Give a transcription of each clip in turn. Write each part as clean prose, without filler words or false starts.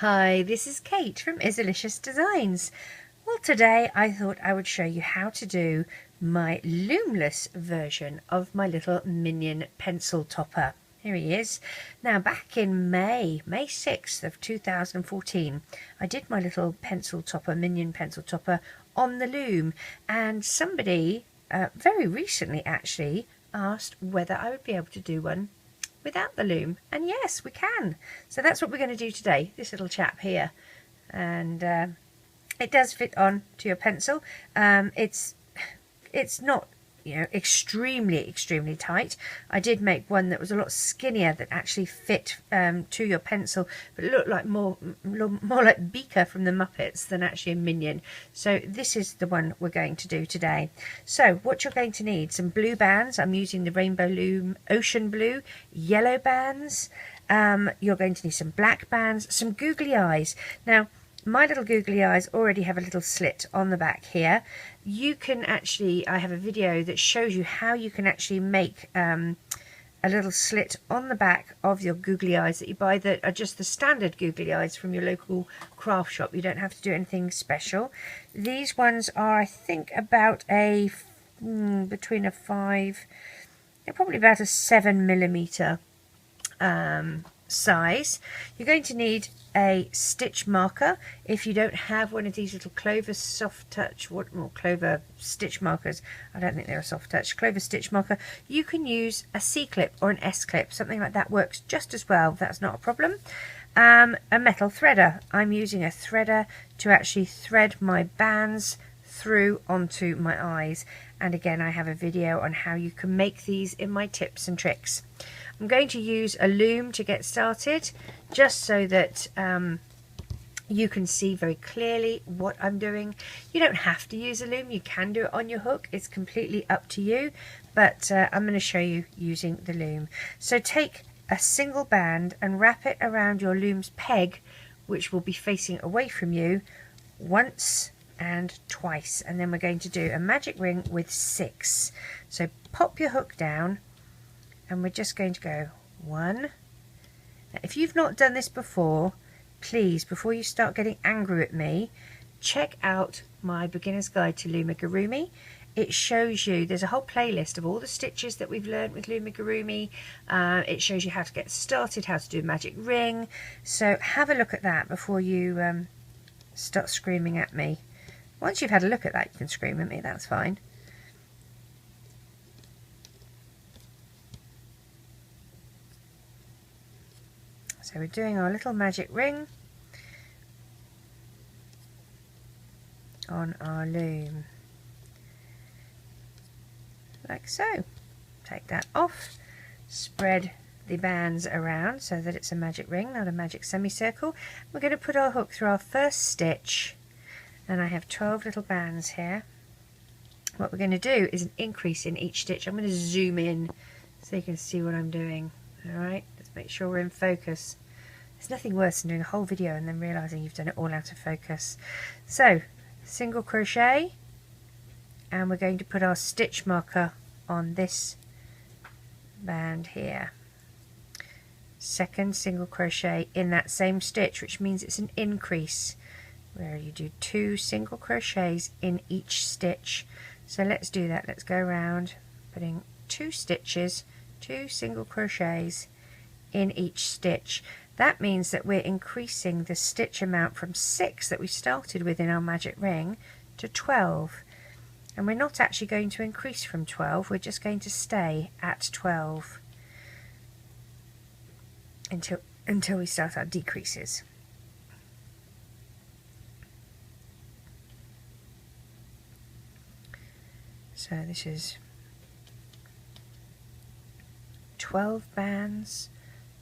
Hi, this is Kate from Izzalicious Designs. Well, today I thought I would show you how to do my loomless version of my little Minion Pencil Topper. Here he is. Now, back in May 6th of 2014, I did my little pencil topper, Minion Pencil Topper, on the loom, and somebody, very recently actually, asked whether I would be able to do one without the loom, and yes, we can. So that's what we're going to do today, this little chap here. And it does fit on to your pencil. It's not, you know, extremely tight. I did make one that was a lot skinnier that actually fit to your pencil, but it looked like more like Beaker from the Muppets than actually a Minion. So this is the one we're going to do today. So what you're going to need: some blue bands. I'm using the Rainbow Loom Ocean Blue. Yellow bands. You're going to need some black bands, some googly eyes. Now, my little googly eyes already have a little slit on the back here. You can actually, I have a video that shows you how you can actually make a little slit on the back of your googly eyes that you buy, that are just the standard googly eyes from your local craft shop. You don't have to do anything special. These ones are, I think, about a between a 5, they're probably about a 7mm size. You're going to need a stitch marker. If you don't have one of these little Clover soft touch, Clover stitch markers, I don't think they're a soft touch, Clover stitch marker, you can use a C clip or an S clip. Something like that works just as well. That's not a problem. A metal threader. I'm using a threader to actually thread my bands through onto my eyes, and again I have a video on how you can make these in my tips and tricks. I'm going to use a loom to get started, just so that you can see very clearly what I'm doing. You don't have to use a loom, you can do it on your hook, it's completely up to you, but I'm going to show you using the loom. So take a single band and wrap it around your loom's peg, which will be facing away from you, once and twice, and then we're going to do a magic ring with 6. So pop your hook down, and we're just going to go 1. Now, if you've not done this before, please, before you start getting angry at me, check out my beginner's guide to Loomigurumi. It shows you, there's a whole playlist of all the stitches that we've learned with Loomigurumi. It shows you how to get started, how to do a magic ring. So have a look at that before you start screaming at me. Once you've had a look at that, you can scream at me, that's fine. So we're doing our little magic ring on our loom, like so. Take that off, spread the bands around so that it's a magic ring, not a magic semicircle. We're going to put our hook through our first stitch, and I have 12 little bands here. What we're going to do is an increase in each stitch. I'm going to zoom in so you can see what I'm doing. Alright, let's make sure we're in focus. There's nothing worse than doing a whole video and then realising you've done it all out of focus. So, single crochet, and we're going to put our stitch marker on this band here. Second single crochet in that same stitch, which means it's an increase, where you do 2 single crochets in each stitch. So let's do that. Let's go around putting 2 stitches, 2 single crochets in each stitch. That means that we're increasing the stitch amount from 6 that we started with in our magic ring to 12. And we're not actually going to increase from 12, we're just going to stay at 12 until we start our decreases. So this is 12 bands,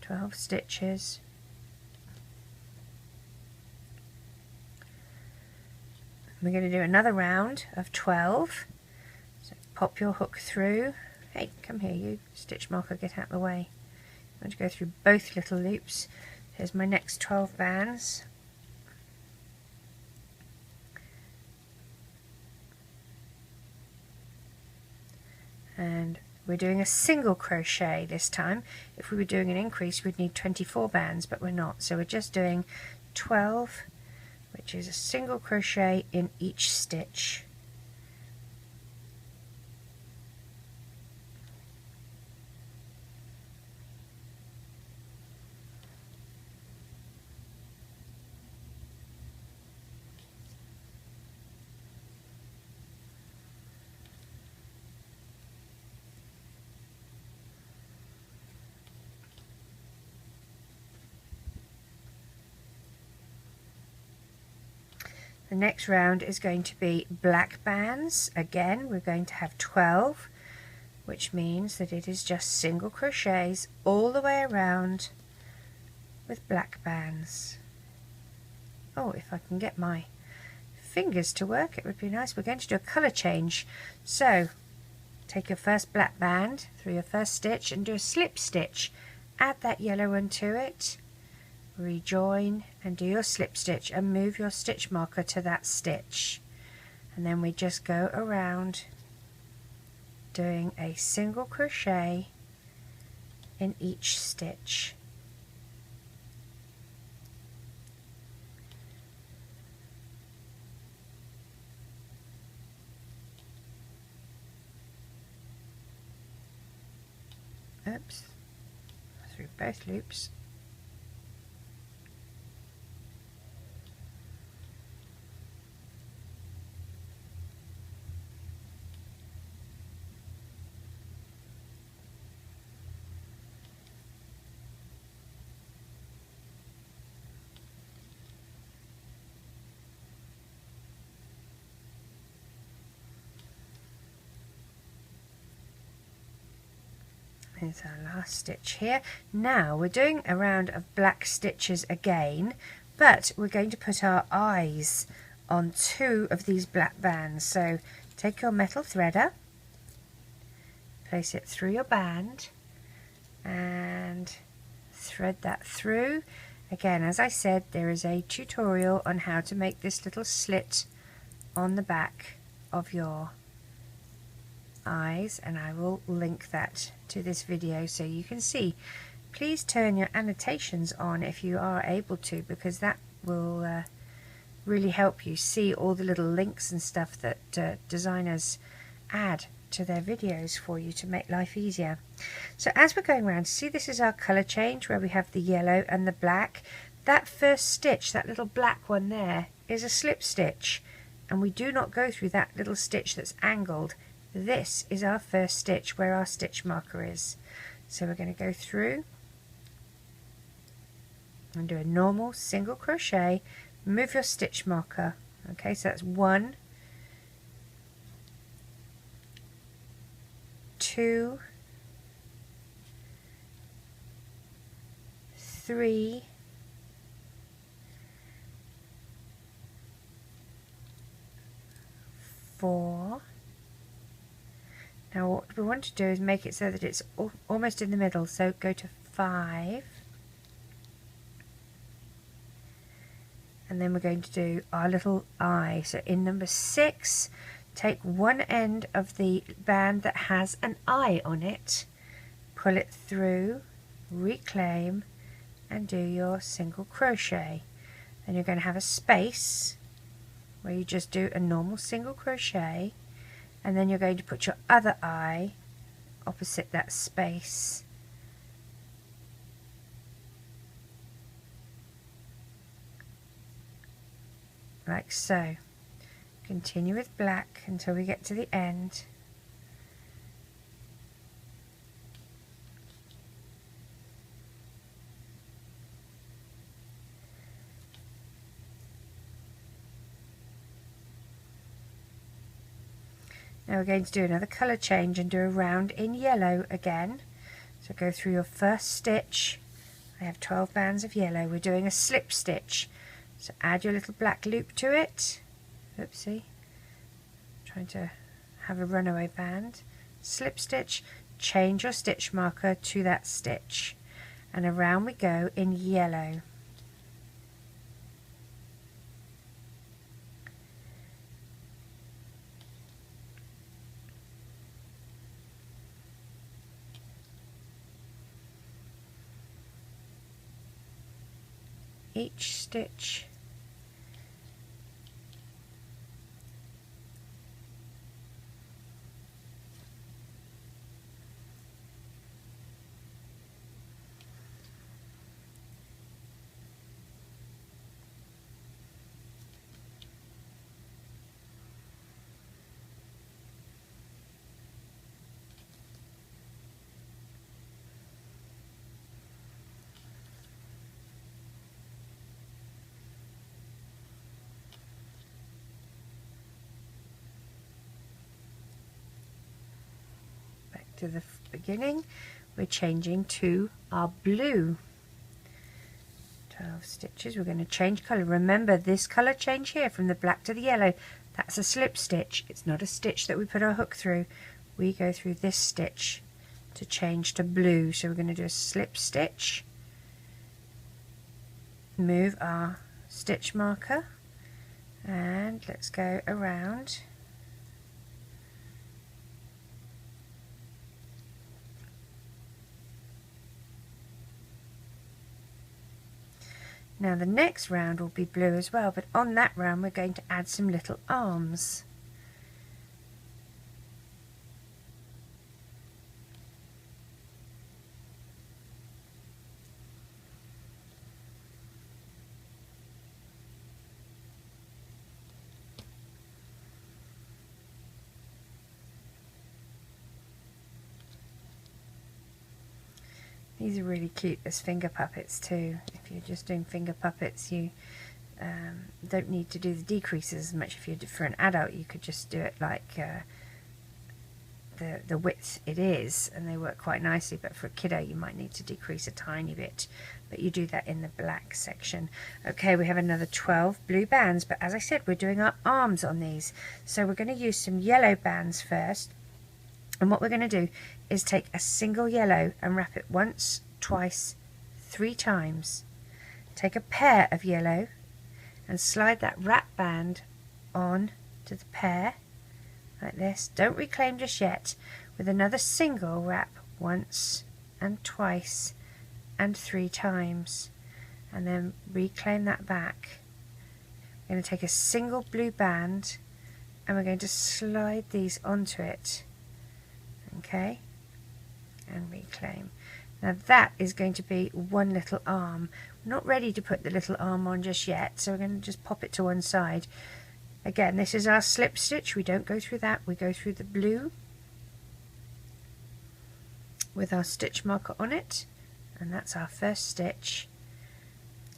12 stitches. We're going to do another round of 12. So pop your hook through. Hey, come here you, stitch marker, get out of the way. I'm going to go through both little loops. Here's my next 12 bands. And we're doing a single crochet this time. If we were doing an increase, we'd need 24 bands, but we're not. So we're just doing 12, which is a single crochet in each stitch. The next round is going to be black bands. Again, we're going to have 12, which means that it is just single crochets all the way around with black bands. Oh, if I can get my fingers to work, it would be nice. We're going to do a colour change. So, take your first black band through your first stitch and do a slip stitch. Add that yellow one to it. Rejoin and do your slip stitch and move your stitch marker to that stitch, and then we just go around doing a single crochet in each stitch. Oops, through both loops. Here's our last stitch here. Now we're doing a round of black stitches again, but we're going to put our eyes on 2 of these black bands. So take your metal threader, place it through your band and thread that through. Again, as I said, there is a tutorial on how to make this little slit on the back of your eyes, and I will link that to this video so you can see. Please turn your annotations on if you are able to, because that will really help you see all the little links and stuff that designers add to their videos for you to make life easier. So as we're going around, see, this is our colour change where we have the yellow and the black. That first stitch, that little black one there, is a slip stitch, and we do not go through that little stitch that's angled. This is our first stitch where our stitch marker is. So we're going to go through and do a normal single crochet, move your stitch marker. Okay, so that's 1, 2, 3, 4. Now what we want to do is make it so that it's almost in the middle, so go to 5, and then we're going to do our little eye. So in number 6, take one end of the band that has an eye on it, pull it through, reclaim, and do your single crochet. Then you're going to have a space where you just do a normal single crochet, and then you're going to put your other eye opposite that space. Like so. Continue with black until we get to the end. Now we're going to do another colour change and do a round in yellow again. So go through your first stitch. I have 12 bands of yellow. We're doing a slip stitch. So add your little black loop to it. Oopsie. Trying to have a runaway band. Slip stitch, change your stitch marker to that stitch. And around we go in yellow. each stitch. To the beginning, we're changing to our blue. 12 stitches. We're going to change colour. Remember this colour change here from the black to the yellow, that's a slip stitch. It's not a stitch that we put our hook through. We go through this stitch to change to blue. So we're going to do a slip stitch, move our stitch marker, and let's go around. Now the next round will be blue as well, but on that round we're going to add some little arms. These are really cute as finger puppets too. If you're just doing finger puppets, you don't need to do the decreases as much. If you're for an adult, you could just do it like the width it is, and they work quite nicely. But for a kiddo, you might need to decrease a tiny bit. But you do that in the black section. Okay, we have another 12 blue bands, but as I said, we're doing our arms on these. So we're going to use some yellow bands first. And what we're going to do is take a single yellow and wrap it once, twice, 3 times. Take a pair of yellow and slide that wrap band on to the pair like this. Don't reclaim just yet. With another single, wrap once and twice and 3 times, and then reclaim that back. We're going to take a single blue band and we're going to slide these onto it. Okay, and reclaim. Now that is going to be one little arm. We're not ready to put the little arm on just yet, so we're going to just pop it to one side. Again, this is our slip stitch. We don't go through that, we go through the blue with our stitch marker on it, and that's our first stitch.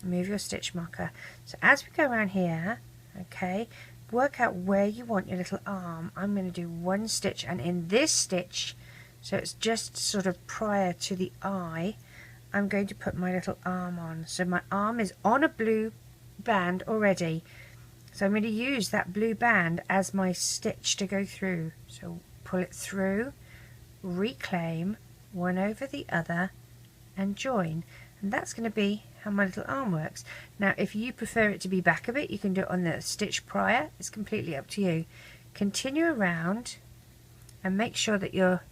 Move your stitch marker. So as we go around here, okay, work out where you want your little arm. I'm going to do one stitch, and in this stitch, so it's just sort of prior to the eye, I'm going to put my little arm on. So my arm is on a blue band already, so I'm going to use that blue band as my stitch to go through. So pull it through, reclaim, one over the other, and join. And that's going to be how my little arm works. Now if you prefer it to be back a bit, you can do it on the stitch prior. It's completely up to you. Continue around and make sure that you're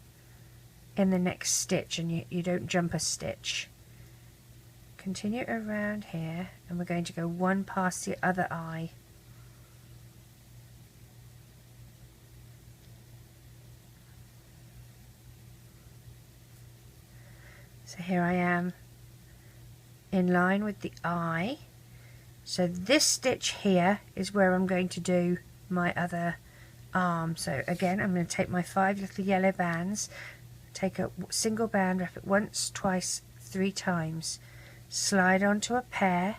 in the next stitch and you don't jump a stitch. Continue around here, and we're going to go one past the other eye. So here I am in line with the eye. So this stitch here is where I'm going to do my other arm. So again, I'm going to take my 5 little yellow bands, take a single band, wrap it once, twice, 3 times, slide onto a pair,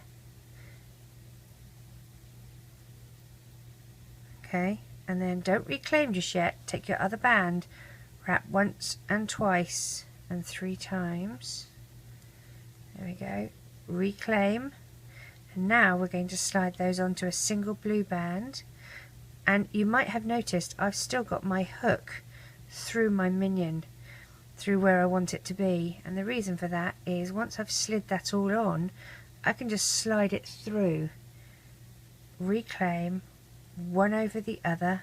okay, and then don't reclaim just yet. Take your other band, wrap once and twice and 3 times. There we go. Reclaim, and now we're going to slide those onto a single blue band. And you might have noticed I've still got my hook through my minion, through where I want it to be, and the reason for that is once I've slid that all on, I can just slide it through, reclaim, one over the other.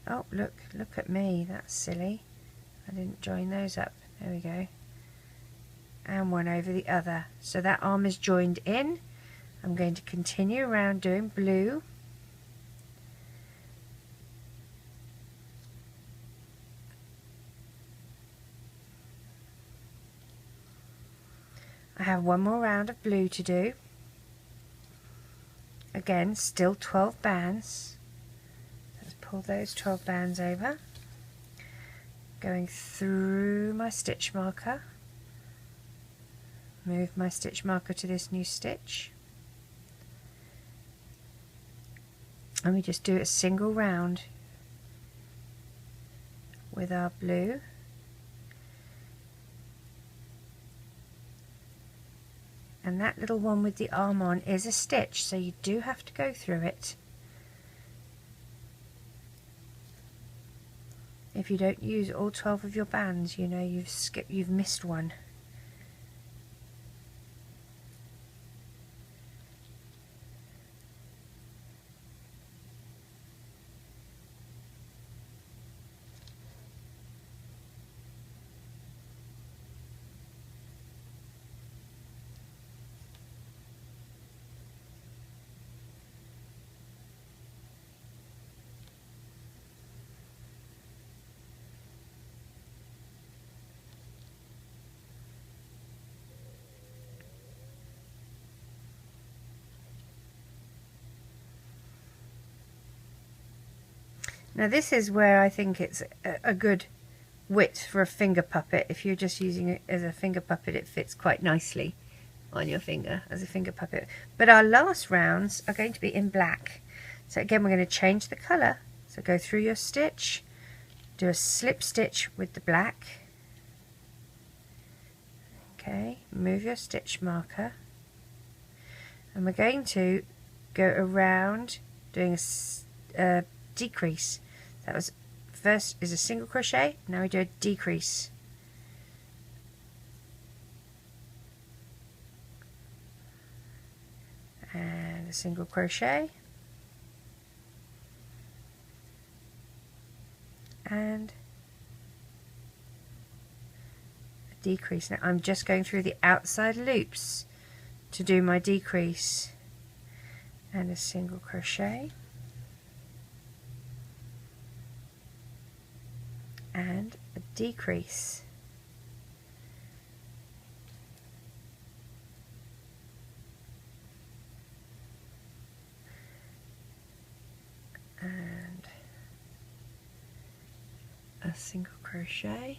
Oh, look at me, that's silly, I didn't join those up. There we go. and one over the other, so that arm is joined in. I'm going to continue around doing blue, I have one more round of blue to do. Again, still 12 bands. Let's pull those 12 bands over, going through my stitch marker, move my stitch marker to this new stitch, and we just do a single round with our blue. And that little one with the arm on is a stitch, so you do have to go through it. If you don't use all 12 of your bands, you know you've missed one. Now this is where I think it's a good width for a finger puppet. If you're just using it as a finger puppet, it fits quite nicely on your finger as a finger puppet. But our last rounds are going to be in black. So again, we're going to change the colour. So go through your stitch, do a slip stitch with the black. Okay, move your stitch marker. And we're going to go around doing a decrease. That was first is a single crochet, now we do a decrease. And a single crochet. And a decrease. Now I'm just going through the outside loops to do my decrease. And a single crochet. And a decrease. And a single crochet.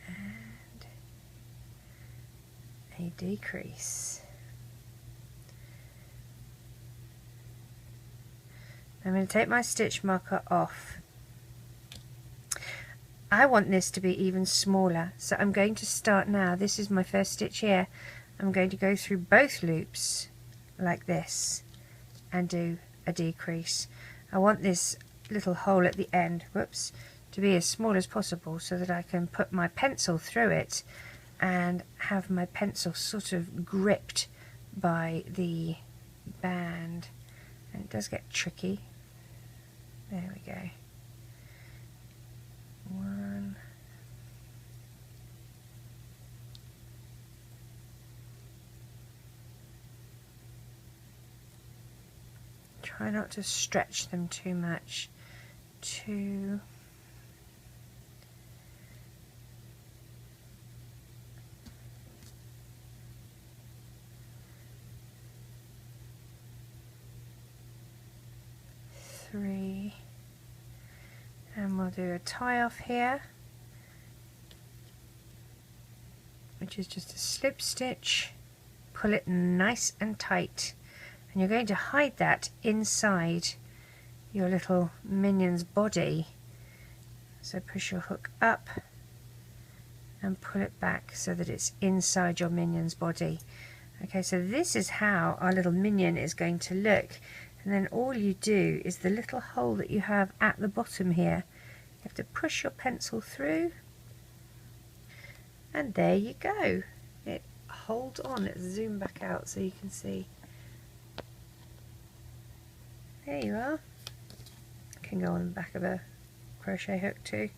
And a decrease. I'm going to take my stitch marker off. I want this to be even smaller, so I'm going to start now. This is my first stitch here. I'm going to go through both loops like this and do a decrease. I want this little hole at the end, whoops, to be as small as possible so that I can put my pencil through it and have my pencil sort of gripped by the band. And it does get tricky. There we go. One. Try not to stretch them too much. 2. 3, and we'll do a tie off here, which is just a slip stitch, pull it nice and tight, and you're going to hide that inside your little minion's body. So push your hook up and pull it back so that it's inside your minion's body. Okay, so this is how our little minion is going to look. And then all you do is the little hole that you have at the bottom here, you have to push your pencil through, and there you go. It holds on. Let's zoom back out so you can see. There you are. Can go on the back of a crochet hook too.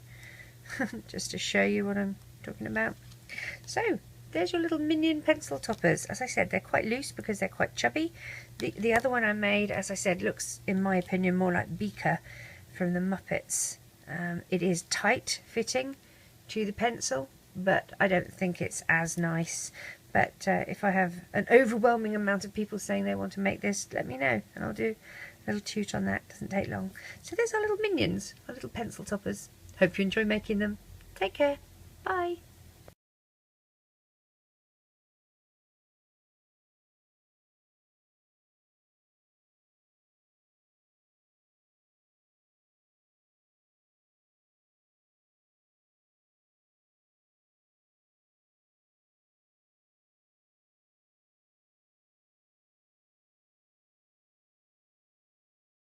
just to show you what I'm talking about. So there's your little minion pencil toppers. As I said, they're quite loose because they're quite chubby. The other one I made, as I said, looks, in my opinion, more like Beaker from the Muppets. It is tight fitting to the pencil, but I don't think it's as nice. But if I have an overwhelming amount of people saying they want to make this, let me know and I'll do a little toot on that. Doesn't take long. So there's our little minions, our little pencil toppers. Hope you enjoy making them. Take care. Bye.